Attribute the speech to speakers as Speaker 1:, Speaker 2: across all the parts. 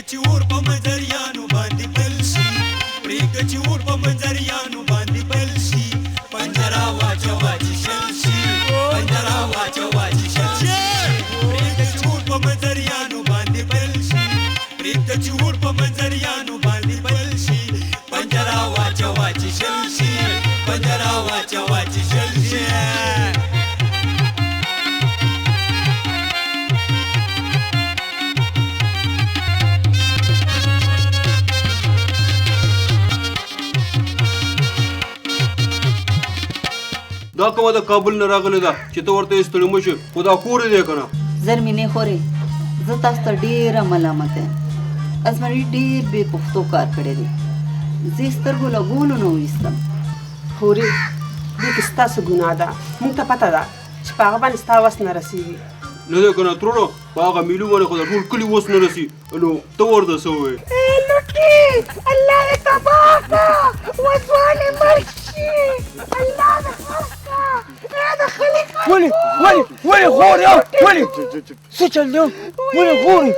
Speaker 1: پرېږده چې اور په منظریانو باندې بل شي پرېږده چې اور په منظریانو باندې بل شي پنجره واچوه چې شل شي پنجره واچوه چې شل شي پرېږده چې اور په منظریانو باندې بل شي پرېږده چې اور په منظریانو باندې بل شي پنجره واچوه چې شل شي پنجره واچوه چې شل شي
Speaker 2: دا کومه د کابل نه راغلې ده چې ته ورته ستړی مه شې خو دا کور دی که نه
Speaker 3: زرمینې خورې زه تاسو ته ډېره ملامت یم ازمري ډېر بې پښتو کار کړی دی زه یې سترګو له ګولو نه وایستم
Speaker 4: خورې دې کې ستاسو ګناه ده موږ ته پته ده چې په هغه باندې ستا وس نه رسېږي
Speaker 2: نه دی که نه ترونه په هغه میلو باندې خو د ټول کلي اوس نه رسي نو ته ورته څه ووایې
Speaker 4: لوټي الله دې تباه کړه وسوالې مړ شي الله دې
Speaker 5: ولې خورې ولې څه چل دی ولې خورې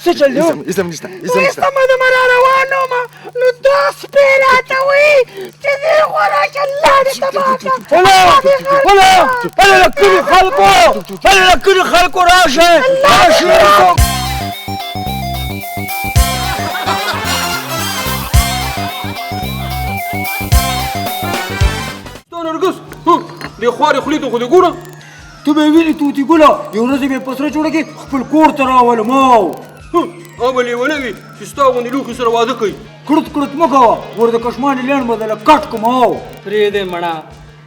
Speaker 5: څه چل دی
Speaker 4: وایستمه دمه را روان ومه نو دا سپی راته وایي چې دې غوره چې الله دې تباه کړه
Speaker 5: هله له کلي خلکو راشئ
Speaker 2: ستا نرګس دې خوارې خولې ته خو دې ګوره
Speaker 5: ته به یې وینې توتي ګله یو ورځ یې مې په سره جوړه کې خپل کور ته راولم
Speaker 2: هغه به لیونی وي چې ستا غوندې لوښي سره واده کوي
Speaker 5: کړت مه کوه ور د کشمانې لنډ بدله کټ کړم
Speaker 6: پرېږدئ مړه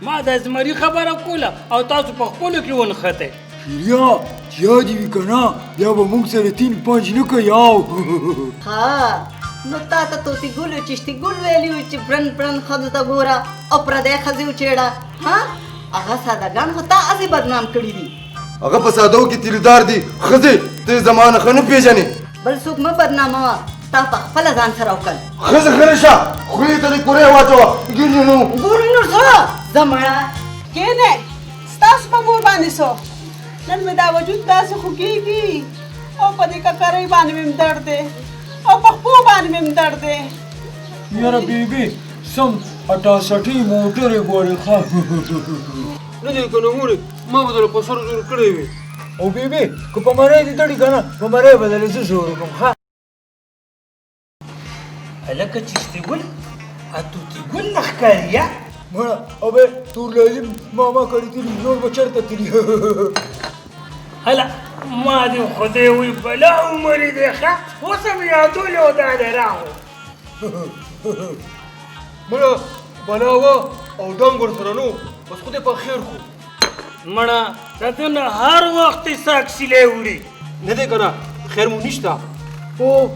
Speaker 6: ما د زمري خبره کوله او تاسو په خپلو کې ونښتئ
Speaker 5: شیریا چې یاد وي که نه بیا به موږ سره 3-5 نه کوي
Speaker 3: ها نو تا ته طوطي ګل چشتي ګل ویلي وي چې برن ښځو ته ګوره او پردی ښځې وچېړه ها هغه سادهګان خو تا هسې بدنام کړي دي
Speaker 7: هغه په سادو کې تیردار دي ښځې ته یې زما نه ښه نه پېژنې
Speaker 3: بل څوک مه بدناموه تا په خپله ځان سره وکړ
Speaker 7: ښځه ښه شه خولې ته دې کورې واچوه ګیرې نو
Speaker 3: ګورې نور څه زه مړه
Speaker 4: کېنئ ستاسو په مور باندې څه نن مې دا وجود داسې خوږېږي او په دې ککرۍ باندې مې درد دی او په خپو باندې مې درد دی
Speaker 5: یاره بیبي سم 68 موټرې ګورې ښه
Speaker 2: نه دی که نه مورې ما به درله په سر زور کړی وي
Speaker 5: او بیبي که په مرۍ دې تړي که نه په مرۍ به درله زه زور وکړم ښه
Speaker 6: هلکه چشتي ګل توتي ګل نه ښکاري
Speaker 5: مړه ابې تور لازم ماما کړي تلي نور به چېرته تلي
Speaker 6: هله ما دې خدای وي بلا عمر دې ښه اوس مې یادولې او دا دې راغو
Speaker 2: مړه بلا وه او ډنګ ورسره نو بس خدای په خیر خو
Speaker 6: مړه راته نه هر وخت یې ساکسیلی وړي
Speaker 2: نه دی که نه خیر مو نشته
Speaker 5: او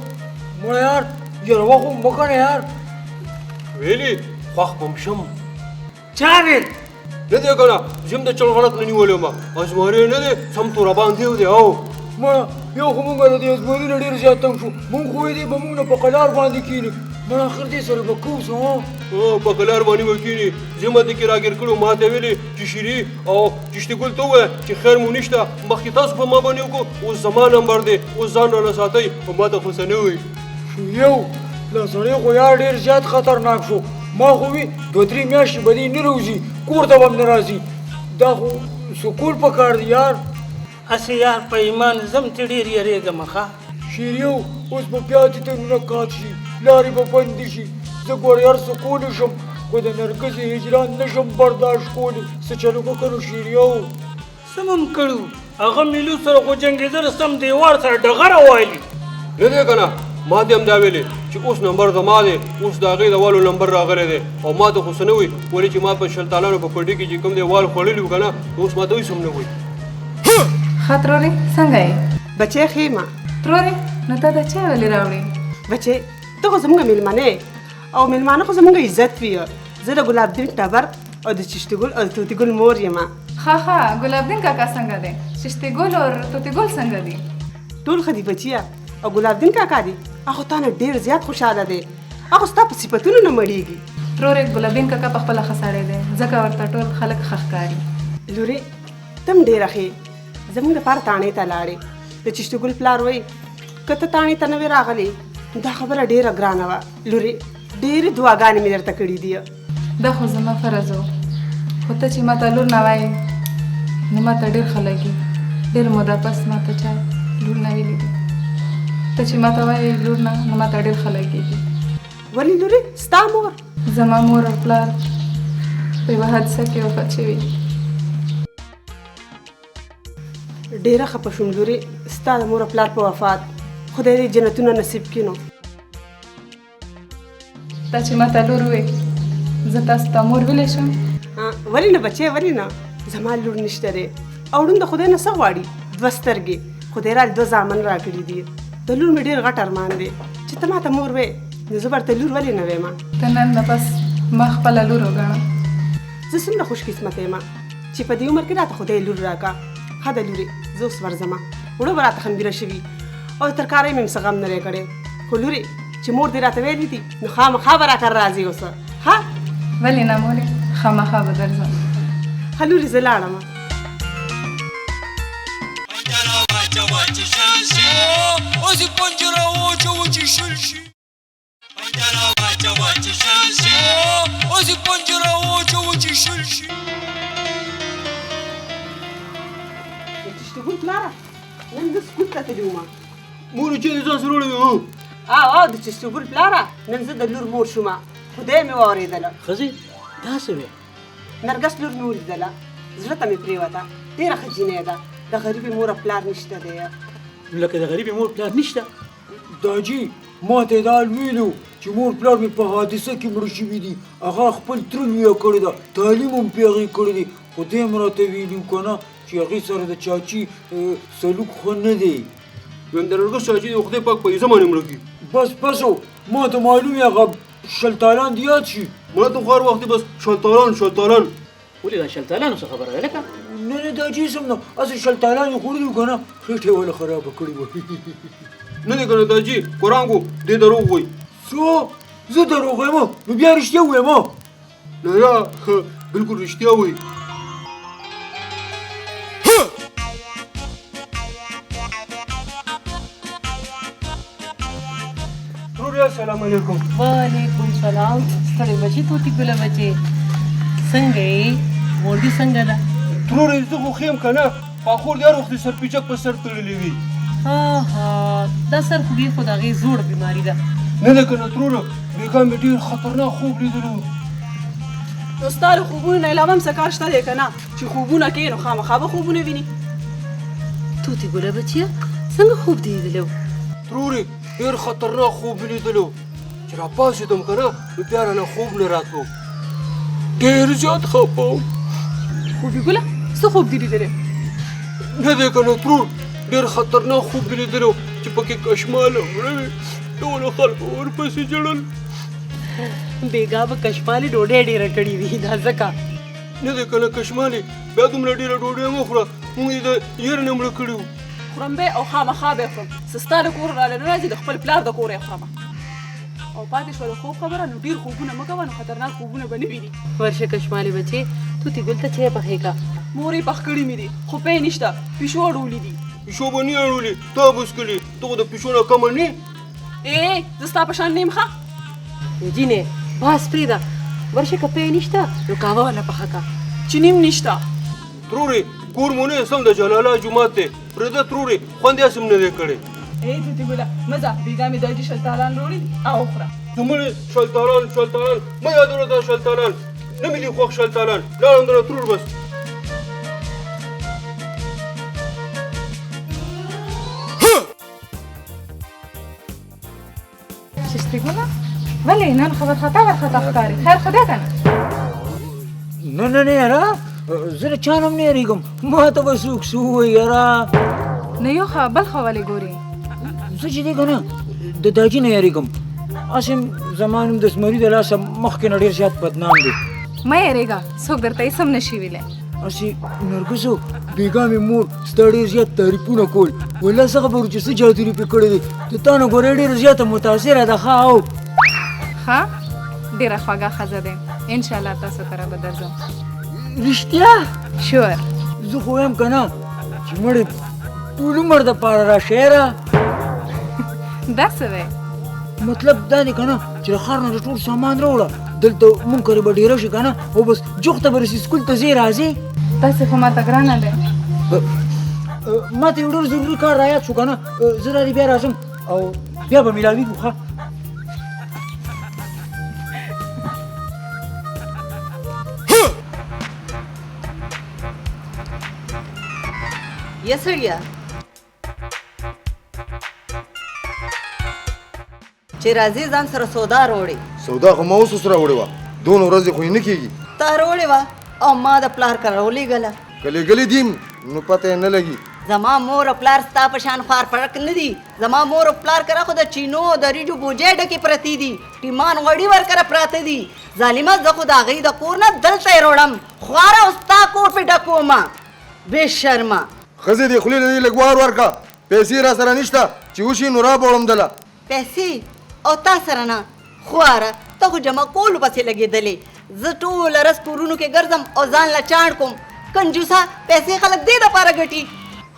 Speaker 5: مړه یار یاره خو مه کړه یار
Speaker 2: ویلې خوښ به م شم
Speaker 6: چا ویل
Speaker 2: نه دی که نه زم د چل غلط نه نیولی یم ازمارې نه دی سم تورابان دیو دی او
Speaker 5: مړه یو خو مونږ د دې ازموینې نه ډېر زیات تنګ شو مونږ خو یې دی به مونږ نه په قلار باندې کښېني مړه اخر دې سره به کوو څه
Speaker 2: په قلار باندې به کښېني زما دې کې راګیر کړو ما ته ویلې چې شیري او چشتي ګل ته ووایه چې خیر مو نشته مخکې تاسو په ما باندې وکړو اوس زما نمبر دی اوس ځان رانه ساتئ او ما ته خو څه نه وایي
Speaker 5: یو دا سړی خو یار ډېر زیات خطرناک شو ما خو وي 2-3 میاشتې به دې نه روځي کور ته به هم نه راځي دا خو سکون پکار دی یار
Speaker 6: هسې یار په ایمان زم ته ډېر یېرېږم ښه
Speaker 5: شیریو اوس به بیا دې ترونه کات شي لارې به بندې شي زه ګوره هر څه کولی شم خو د نرګسې هجران نه شم برداشت کولی څه چل وکړو که نو شیریو
Speaker 6: څه مو هم کړي هغه میلو سره خو جنګېدل سم دیوار سره ډغره وایلي
Speaker 2: نه دی که نه ما دې هم دا ویلې چې اوس نمبر زما دی اوس د هغې د والو نمبر راغلی دی او ما ته خو څه نه وایي ولې چې ما په شلتالانو په پټي کې چې کوم دی وال خوړلي وو که نه اوس ما ته هېڅ هم نه وایي
Speaker 8: ښه ترورې څنګه یې
Speaker 4: بچی ښې یم
Speaker 8: ترورې نو تا دا چا ولې راوړې
Speaker 4: بچی ته خو زموږ مېلمانه یې او مېلمانه خو زموږ عزت وي زه د ګلاب دین ټبر او د چشتي ګل او د توتي ګل مور یم
Speaker 8: ښه ګلاب دین کاکا څنګه دی چشتي ګل او توتي ګل څنګه دي
Speaker 4: ټول ښه دي بچیه او ګلاب دین کاکا دی هغه تا نه ډېر زیات خوشحاله دی هغه ستا په صفتونو نه مړېږي
Speaker 8: ترورې ګلاب دین کاکا په خپله ښه سړی دی ځکه ورته ټول خلک ښه ښکاري
Speaker 4: لورې ته هم ډېره ښې زموږ لپاره تاڼې ته لاړې د چشتي ګل پلار وایي که ته تاڼې ته نه وې راغلې دا خبره ډېره ګرانه وه لورې ډېرې دعاګانې مې درته کړي دي
Speaker 8: دا خو زما فرض و خو ته چې ما ته لور نه وایې نو ما ته ډېر ښه لګي ډېر موده پس ما ته چا لور نه ویلي دي ته چې ما ته وایې لور نه نو ما ته ډېر ښه لګېږي
Speaker 4: ولې لورې ستا مور
Speaker 8: زما مور او پلار په یوه حادثه کې وفات شوي
Speaker 4: ډېره خفه شوم لورې ستا د مور او پلار په وفات خدای دې جنتونه نصیب کړي نو
Speaker 8: تا چې ما ته لور وې زه تاسو ته مور ویلی شم
Speaker 4: ولې نه بچې ولې نه زما لور نشته دی او ړوند د خدای نه څه غواړي 2 سترګې خدای را 2 زامن راکړي دي د لور مې ډېر غټ ارمان دی چې ته ما ته مور وې نو زه به ورته لور ولې نه ویم
Speaker 8: ته نن نه پس ما خپله لور وګڼه
Speaker 4: زه څومره خوش قسمته یم چې په دې عمر کې راته خدای لور راکړه ښه ده لورې زه اوس ورځمه وړه به راته خنبیره شوي او ترکارۍ مې هم څه غم نه دی کړی خو لورې چې مور دې راته ویلي دي نو خامخا به راکړه راځي اوسه ها
Speaker 8: ولې نه مورې خامخا به درځم
Speaker 4: ښه لورې زه لاړم
Speaker 1: پنجره واچوه چې شل شي اوس پنجره واچوه چې شل شي پنجره واچوه چې شل شي اوس پنجره واچوه چې شل شي
Speaker 4: تشتغل پلاره نن زه سکوت ته تللي وم
Speaker 2: مور چېرې ځان سره وړی
Speaker 4: او د چستوګل پلاره نن زه د لور مور شومه خدای مې واورېدله
Speaker 6: ښځې دا څه وې
Speaker 4: نرګس لور مې ولیدله زړه ته مې پرېوته ډېره ښه جینۍ ده د غریبې مور او پلار نشته دی
Speaker 6: لکه د غریبې مور پلار نشته
Speaker 5: داجي ما ته یې دا ویلو چې مور پلار مې په حادثه کې مړه شوي دي هغه خپل تره لویه کړې ده تعلیم هم پرې هغې کړی دی خو دې هم راته ویلي و که نه چې هغې سره د چاچي سلوک ښه نه دی
Speaker 2: ویم د نرګس چاچي د خدای پاک په عزه باندې مړه کړي
Speaker 5: بس و ما ته معلوم یې هغه شلتالان دې یاد شي
Speaker 2: ما ته خو هر وخت بس شلتالان
Speaker 6: ولې دا شلتالانو څه خبره ده لکه
Speaker 5: نه دا جسم نه هسې شلتالان یې خوړلي و که نه خېټه یې ولې خرابه کړې وه
Speaker 2: نه دی که نه داجي قرانګو دې دروغ وایي
Speaker 5: څه زه دروغ یم نو بیا رښتیا ووایم
Speaker 2: نه یا بلکل رښتیا وایي السلام علیکم
Speaker 9: وعلیکم سلام ستړی بچی توتی ګله بچی څنګه یې مور دې څنګه ده
Speaker 2: ترورې زه خو ښه یم که نه خواخور دې هر وخت د سرپیچک په سر تړلې وي
Speaker 9: دا سر خوږې خو د هغې زوړ بیماري ده
Speaker 2: نه ده که نه تروره بېګا مې ډېر خطرناک خوب لیدلی و
Speaker 4: نو ستا له خوبونو نه علاوه هم څه کار شته دی که نه چې خوبونه کوې نو خامخا به خوبونه ویني
Speaker 9: توتی ګله بچیه څنګه خوب دې لیدلی و
Speaker 2: ترورې ډېر خطرناک خوب مې لیدلی و چې راپاڅېدم که نه نو بیا رانه خوب نه راتلو ډېر زیات خفه وم
Speaker 4: خوبي ګله څه خوب دې لیدلی
Speaker 2: نه دی که نه ترور ډېر خطرناک خوب مې لیدلی و چې پکې کشماله مړه وې ټولو خلکو ورپسې ژړل
Speaker 9: بېګا به کشمالې ډوډۍ ډېره کړې وي دا ځکه
Speaker 2: نه دی که نه کشمالې بیا دومره ډېره ډوډۍ مه خوره موږ یې د یېرې نه مړه کړي وو
Speaker 4: خورم به او خامخا به خورم ستا د کور راله نه راځي د خپل پلار د کور یې خورم او پاتې شوه د خوب خبره نو ډېر خوبونه مه کوه نو خطرناک خوبونه به نه ویني
Speaker 9: ورشه کشمالې بچې توتی ګل ته چای پخې کا
Speaker 4: مور یې پخ کړي مې دي خو پی نشته پیشو اړولي دي
Speaker 2: پیشو به نه اړولې تا بس کړي ته خو د پیشو نه کمه نه
Speaker 4: زه ستا په شان نه یم ښه
Speaker 9: جینې بس پرېږده ورشه که پی نشته نو قهوه ونه پخه کا
Speaker 4: چې نیم نشته
Speaker 2: ترورې کور مو نه سم د جلاله جومات دی پرېږده ترورې خوند یې هم نه دی کړی
Speaker 4: توتي ګله مه ځه بېګا مې داجي شلتالان راوړي دي او وخوره
Speaker 2: زموږ شلتالان مه یادوله دا شلتالان نه مې دي خوښ شلتالان لاړم دنه ترور بس
Speaker 8: چشتي ګله ولې نن خو وارخطا ښکاري خیر خو دی که نه
Speaker 5: نه یاره زه له چا نه هم نه یېرېږم ما ته به څوک څه ووایي یاره
Speaker 8: نو یو خوا بل خوا ولې ګورې
Speaker 5: زه چې دی که نه د داجي نه یېرېږم هسې زما نوم د زمري د لاسه مخکې نه ډېر زیات بدنام دی
Speaker 8: مه یېرېږه څوک درته هېڅ هم نشي ویلی
Speaker 5: هسې نرګسو بېګا مې مور ستا ډېر زیات تعریفونه کول والله څه خبرو چې څه جادوګري پرې کړی دی د تا نه ګورې ډېره زیاته متاثره ده ښه او
Speaker 8: ښه ډېره خوږه ښځه دی انشاءالله تاسو کره به درځم
Speaker 5: رښتیا
Speaker 8: شور
Speaker 5: زه خو وایم که نه چې مړې ټول عمر دپاره راشې یاره
Speaker 8: دا څه وی
Speaker 5: مطلب دا دی که نه چې له ښار نه د ټول سامان راوړه دلته مونږ کرې به ډېره شي که نه او بس جوخته به رسي سکول ته ځې راځې
Speaker 8: داسې خو ماته ګرانه دی
Speaker 5: ما ته یو ډېر ضروري کار رایاد شو که نه زه را دې بیا راځم او بیا به میلاویږو ښه
Speaker 3: یا سړیا چې راځي ځان سره سودا راوړي
Speaker 7: سودا خو ما اوس سره وړې وه دونه ورځې خو یې نه کېږي
Speaker 3: تا راوړې وه او ما د پلار کره راولېږله
Speaker 7: که لېږلې دي نو پته یې نه لګي
Speaker 3: زما مور او پلار ستا په شان خوار فرق نه دي زما مور او پلار کره خو د چینو او د ریجو بوجۍ ډکې پرتې دي ټیمان غوړي ورکره پراته دي ظالمه زه خو د هغوی د کور نه دلته یې راوړم خواره او ستا کور پې ډکومه بې شرمه
Speaker 7: ښځې دې خولې له دې لږ وار ورکړه پیسې را سره نشته چې وشي نو را به وړم دله
Speaker 3: پیسې او تا سره نه خواره ته خو جمع کولو پسې لګېدلې زه ټوله ورځ کورونو کې ګرځم او ځان له چاڼ کوم کنجوسه پیسې خلک دې دپاره ګټي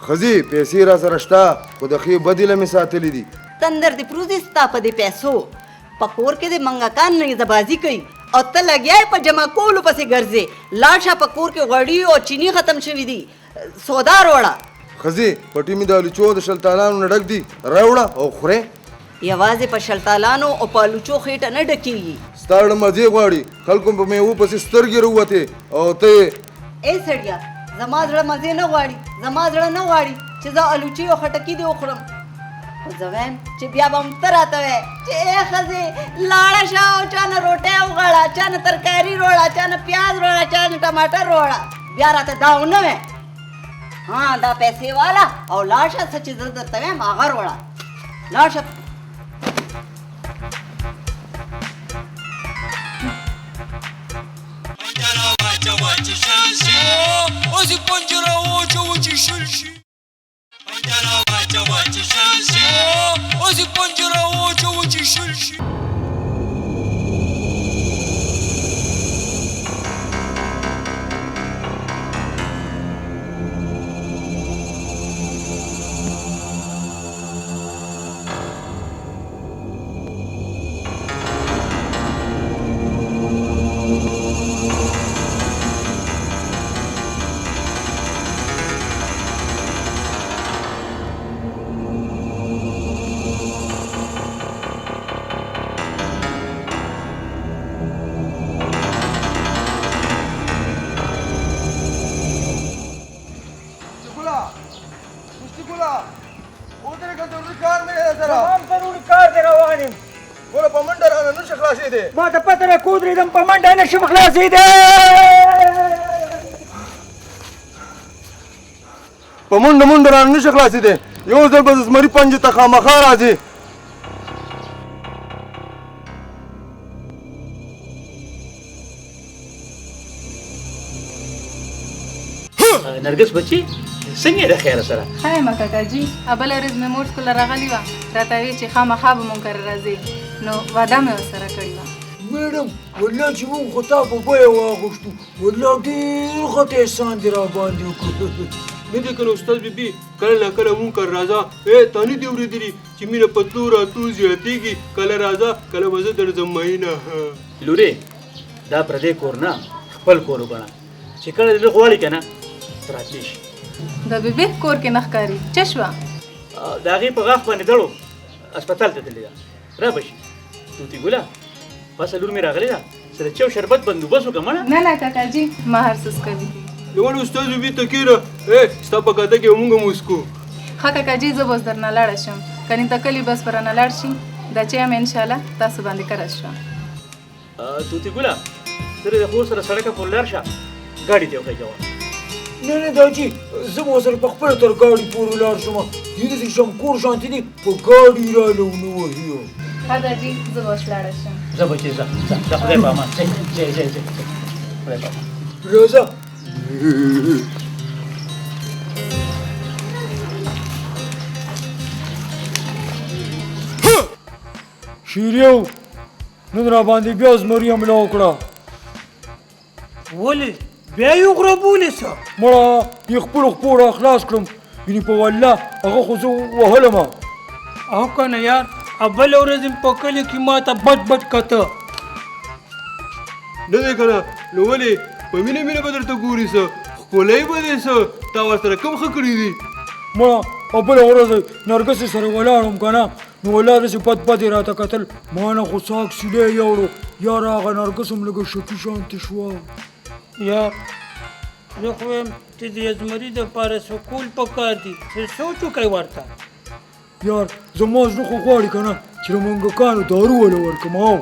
Speaker 7: ښځې پیسې را سره شته خو د ښې بدې له مې ساتلې دي
Speaker 3: تندر دې پروزي ستا په دې پیسو په کور کې دې منګکان نیزهبازي کوي او ته لګیا یې په جمع کولو پسې ګرځې لاړ شه په کور کې غوړي او چیني ختم شوي دي سودا راوړه
Speaker 7: ښځې پټي مې د الوچو د شلتالانو نه ډک دي راوړه او خورې
Speaker 3: یوازې په شلتالانو او په الوچو خېټه نه ډکېږي
Speaker 7: ستا ډه مزې غواړي خلکو په میوو پسې سترګې راووتې او ته یې
Speaker 3: ای سړیا زما زړه مزې نه غواړي زما زړه نه غواړي چې زه الوچي او خټکي دې وخورم خو زه وایم چې بیا به هم ته راته وایې چې ای ښځې لاړه شه او چا نه روټۍ وغواړه چا نه ترکاري راوړه چا نه پیاز راوړه چا نه ټماټر راوړه بیا راته دا ونه وایې ها دا پیسې والا او لاړ شه څه چې زه درته وایم هغه راوړه لاړ شه
Speaker 1: پنجره واچوه چې شل شي اوسې پنجره واچوه چې شل شي پنجره واچوه چې شل شي اوسې پنجره واچوه چې شل شي
Speaker 5: ما ته پته ده که ودرېدم په منډه نه شم خلاصېدی
Speaker 7: په منډه منډه رانه نشي خلاصېدی یو ځل به د زمري پنجې ته خامخا راځې
Speaker 6: نرګس بچي څنګه د خیره سره
Speaker 8: ښه یم کاکاجي بله ورځ مې مور سکول راغلې وه راته ویې چې خامخا به مونږ کره راځې نو واده مې ورسره کړې وه
Speaker 5: میډم والله چې مونږ خو تا په بیه واغوښتو والله ډېر غټ احسان دې راباندې وکړو
Speaker 2: نه دې که نه استاد بیبي کله نا کله مونږ کره راځه ای تا نه دي اورېدلي چې مینه په تلو راتلو زیاتېږي کله راځه کله به زه درځم مینه
Speaker 6: لورې دا پردی کور نه خپل کور وګڼه چې کله دې غواړي که نه راتلی شي
Speaker 8: د بیبي کور کې نه ښکاري څه شوه
Speaker 6: د هغې په غاښ باندې دړو اسپتال ته تللې ده را به شي توتي ګله بس لور مې راغلې ده سره چو شربت بندوبست وکړه مړه
Speaker 8: نه نه کاکاجي ما هر څه څکوي
Speaker 2: نو ولې استاد بیبي ته کېنه ای ستا په کاته کې مونږ هم وڅکو
Speaker 8: ښه کاکاجي زه به اوس درنه لاړه شم کنې ته کلي بس به رانه لاړ شي دا چې یم انشاءالله تاسو باندې قرض شوم
Speaker 6: توتي ګله ته د خور سره سړکه پورې لاړ شه ګاډي ته وخېږه
Speaker 5: نه نه داجي زه به ورسره په خپله تر ګاډي پورې لاړ شم دې داسې شمکور شانتې دي په ګاډي راله ونه وهي
Speaker 8: ښه داجي زه به اوس لاړه شم
Speaker 6: ځه بچې ځه ځه خدای په امان ځه ځه ځه ځه خدای په امان
Speaker 5: راځه شیریو نن راباندې بیا زمري حمله وکړه
Speaker 10: ولې بیا یې وغړوبولې څه
Speaker 5: مړه یې خپلو خپو را خلاص کړم یعنې په والله هغه خو زه وهلم
Speaker 10: او کنه یار اول ورځ په کلی کې ما ته بټ بټ کته
Speaker 2: نه دی کنه نو ولې په مینه مینه به درته ګوري څه ښکلی به دی څه تا ورسره کوم ښه کړي دي
Speaker 5: مړه او بله ورځ نرګسې سره ولاړم که نه نو والله داسې بد بد یې راته کتل ما نه خو ساک سیلی یوړو یاره هغه نرګس هم لږه شکي شانتې شوه
Speaker 10: یار زه خو یم چې د زمري دپاره سکول پکار دي څه سوچ وکړئ ورته
Speaker 5: یار زما زړه خو غواړي که نه چې د منګکانو دارو وله ورکړم او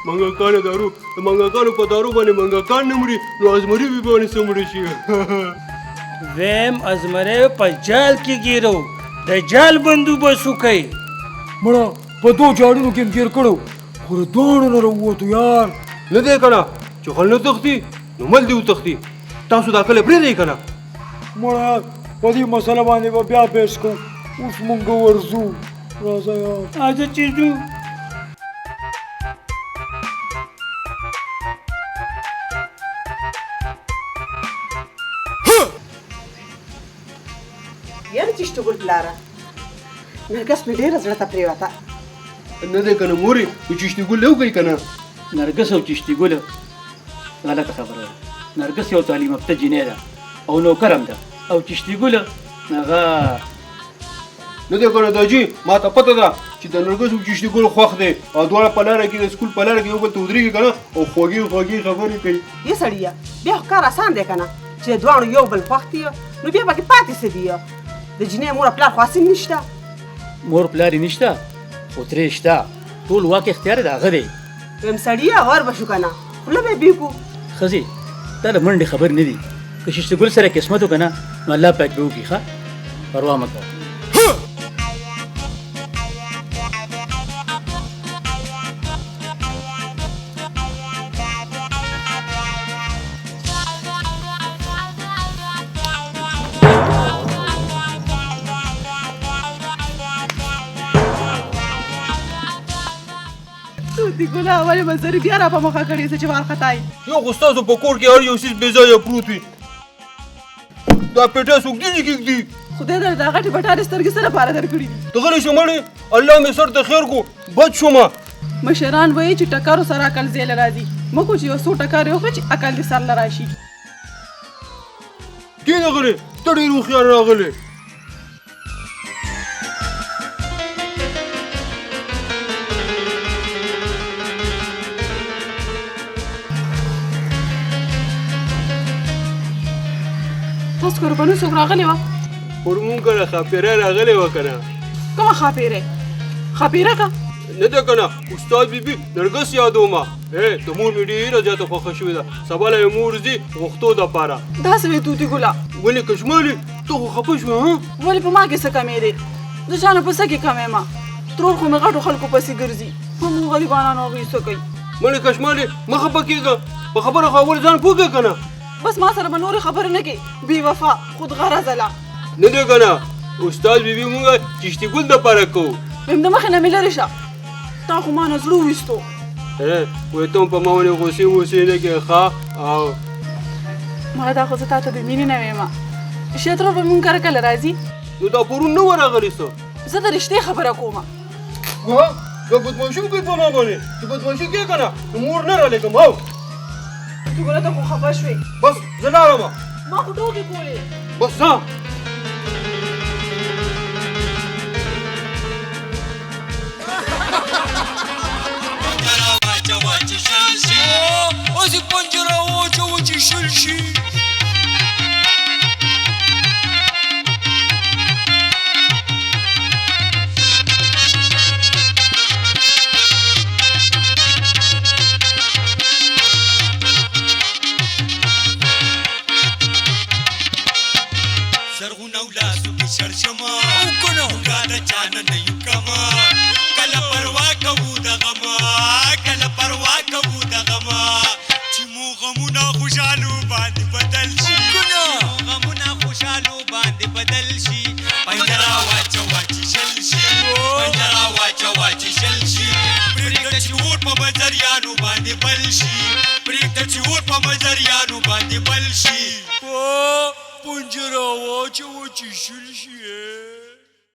Speaker 2: منګکانو دارو د منګکانو په دارو باندې منګکان نه مري نو ازمري بې باندې څه مړه شي
Speaker 10: ویم ازمری په جال کې ګیرو د جال بندوبست وکئ
Speaker 5: مړه په دو جاړونو کې م ګیر کړو خو د دواړو نه راووتو یار
Speaker 2: نه دی که نه چې خل نه تښتي نو مل دې وتښتي تاسو دا کله پرېږدئ که نه
Speaker 5: مړه په دې مسله باندې به بیا بحث کوو اوس مونږ ورځو راځه یار
Speaker 10: راځه چې ځو
Speaker 4: یاره چشتو ګل پلاره نرګس مې ډېره زړه ته پرېوته
Speaker 2: نه دی که نه مورې نو چشتي ګل یو کوي که نه
Speaker 6: نرګس او چشتي ګله غلطه خبره ده نرګس یو تعلیم یافته جینۍ ده او نوکر هم ده او چشتي ګله هغه
Speaker 2: نه دی که نه داجي ما ته پته ده چې د نرګس او چشتي ګل خوښ دی او دواړه په لاره کې د سکول په لاره کې یو بل ته ودرېږي که نه او خوږې خوږې خبرې کوي
Speaker 4: یې سړیه بیا خو کار اسان دی که نه چې د دواړو یو بل خوښ دي نو بیا پکې پاتې څه دي د جینۍ مور او پلار خو هسې نشته
Speaker 6: مور پلار یې نشته خو ترې شته ټول واک اختیار یې د هغه دی
Speaker 4: ویم سړیه ور به شو که نه خوله به یې بې کړو
Speaker 6: ښځې دا د منډې خبر نه دي که ششته ګل سره قسمت وکړه نه نو الله پاک به وکړي ښه پروا مه کوه
Speaker 4: توتي ګله ولې منظرې بیا را په مخه کړې څه چې وارخطا یې
Speaker 2: یو خو ستاسو په کور کې هر یو څیز بې ځایه پروت وي دا پیټه څوک ډیجې کېږدي
Speaker 4: خدای در دا غټې بټارې سترګې څه لپاره درکړي دي
Speaker 2: ته غلی شه مړې الله مې سر ته خیر کو بد شومه
Speaker 4: مشران وایي چې ټکرو سره عقل زیله راځي موږ خو چې یو څو ټکرې وخورو چې عقل دې سر له راشي
Speaker 2: کښېنه غلی ته ډېر هوښیار راغلی
Speaker 4: تاسو کوربنو څوک راغلی وه
Speaker 2: پر مونږ که نه ښاپېره راغلی وه که نه
Speaker 4: کومه ښاپېرې ښاپېره که
Speaker 2: نه ده که نه استاد بیبي نرګس یادومه د مور مې ډېره زیاته خوښه شوې ده سبا له یې مور ځي غوښتو دپاره
Speaker 4: داسې وې توتي ګله
Speaker 2: ولې کشمالې ته خو خفه شوې ها
Speaker 4: ولې په ما کې څه کمې دی د چا نه په څه کې کم یم ترور خو مې غټو خلکو پسې ګرځي همو غریبانانو هغوی څه کوي
Speaker 2: مړې کشمالې مه خفه کېږه په خبره خو اول ځان پوه کړه که نه
Speaker 4: بس ما سره به نورې خبرې نه کوي بې وفا خود غرضه له
Speaker 2: نه دی که نه استاد بیبي مونږ چشتي ګل دپاره کوو
Speaker 4: ویم د مخې نه مې لرې شه تا خو ما نه زړه وویستو
Speaker 2: وایي ته هم په ما باندې غوسې ووسې نه کوې ښه او
Speaker 4: مړه دا خو زه تا ته د مینې نه ویمه شیطرو به مونږ کره کله راځي
Speaker 2: نو دا پرون نه وه راغلې څه
Speaker 4: زه د رښتې خبره کومه
Speaker 2: دا بدماشي کوي په ما باندې چې بدماشي کوې که نه نو مور نه رالېږم او
Speaker 4: توتي ګله ته خو خفه شوې
Speaker 2: بس زه لاړمه
Speaker 4: ما خو ټوکې کولې
Speaker 2: بس ځه
Speaker 1: اوس یې پنجره واچوه چې شل شي زرغونه ولاسو کې شړشمه او کنه ګاده چانه نه یو کما کله پروا کوو د غما کله پروا کوو د غما چې مو غمونه خوشالو باندې بدل شي غمونه خوشالو باندې بدل شي پنجره واچوه چې شل شي پنجره واچوه چې شل شي پرېږده چې اور په مزریانو باندې بل شي پرېږده چې اور په مزریانو باندې بل شي پنجره واچوه چې شل شي